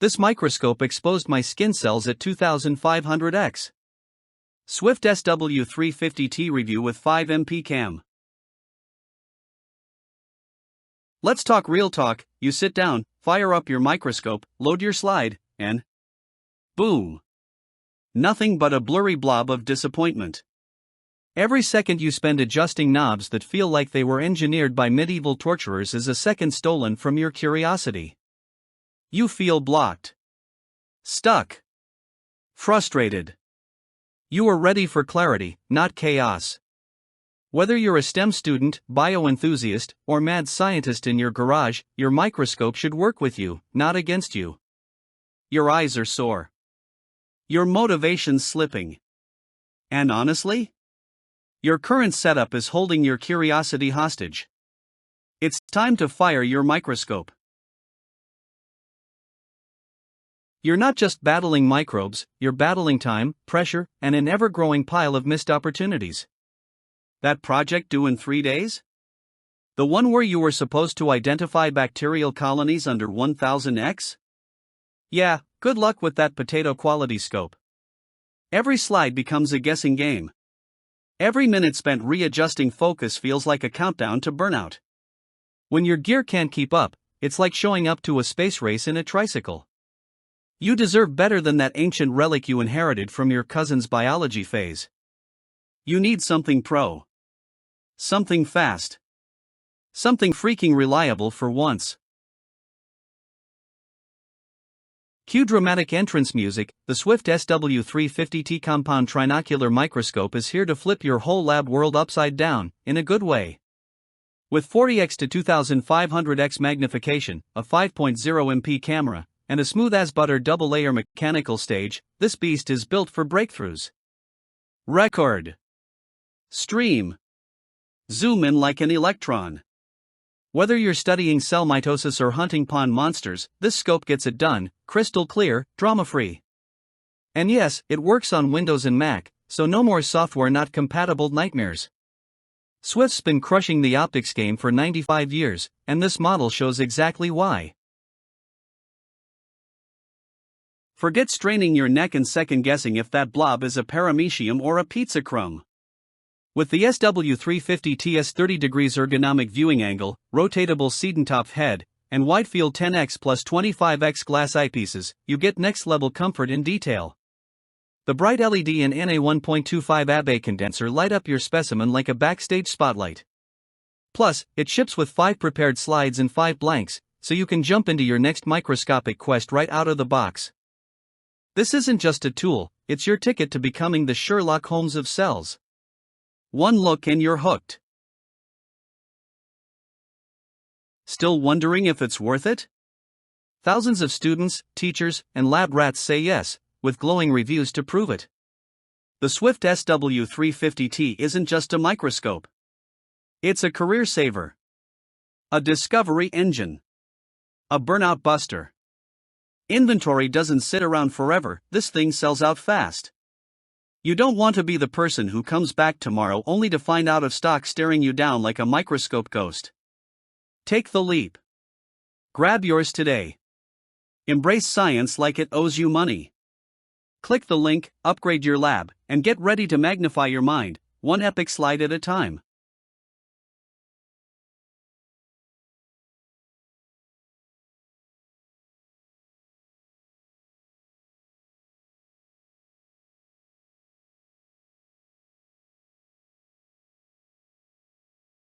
This microscope exposed my skin cells at 2500x. Swift SW350T review with 5MP cam. Let's talk real talk. You sit down, fire up your microscope, load your slide, and boom! Nothing but a blurry blob of disappointment. Every second you spend adjusting knobs that feel like they were engineered by medieval torturers is a second stolen from your curiosity. You feel blocked, stuck, frustrated. You are ready for clarity, not chaos. Whether you're a STEM student, bio-enthusiast, or mad scientist in your garage, your microscope should work with you, not against you. Your eyes are sore. Your motivation's slipping. And honestly, your current setup is holding your curiosity hostage. It's time to fire your microscope. You're not just battling microbes, you're battling time, pressure, and an ever-growing pile of missed opportunities. That project due in 3 days? The one where you were supposed to identify bacterial colonies under 1000x? Yeah, good luck with that potato quality scope. Every slide becomes a guessing game. Every minute spent readjusting focus feels like a countdown to burnout. When your gear can't keep up, it's like showing up to a space race in a tricycle. You deserve better than that ancient relic you inherited from your cousin's biology phase. You need something pro. Something fast. Something freaking reliable for once. Cue dramatic entrance music. The Swift SW350T compound Trinocular microscope is here to flip your whole lab world upside down, in a good way. With 40x to 2500x magnification, a 5.0MP camera, and a smooth-as-butter double-layer mechanical stage, this beast is built for breakthroughs. Record. Stream. Zoom in like an electron. Whether you're studying cell mitosis or hunting pond monsters, this scope gets it done, crystal clear, drama-free. And yes, it works on Windows and Mac, so no more software not compatible nightmares. Swift's been crushing the optics game for 95 years, and this model shows exactly why. Forget straining your neck and second-guessing if that blob is a paramecium or a pizza crumb. With the SW350T's 30 degrees ergonomic viewing angle, rotatable Siedentopf head, and widefield 10x plus 25x glass eyepieces, you get next-level comfort in detail. The bright LED and NA 1.25 Abe condenser light up your specimen like a backstage spotlight. Plus, it ships with 5 prepared slides and 5 blanks, so you can jump into your next microscopic quest right out of the box. This isn't just a tool, it's your ticket to becoming the Sherlock Holmes of cells. One look and you're hooked. Still wondering if it's worth it? Thousands of students, teachers, and lab rats say yes, with glowing reviews to prove it. The Swift SW350T isn't just a microscope. It's a career saver. A discovery engine. A burnout buster. Inventory doesn't sit around forever, this thing sells out fast. You don't want to be the person who comes back tomorrow only to find out of stock staring you down like a microscope ghost. Take the leap. Grab yours today. Embrace science like it owes you money. Click the link, upgrade your lab, and get ready to magnify your mind, one epic slide at a time.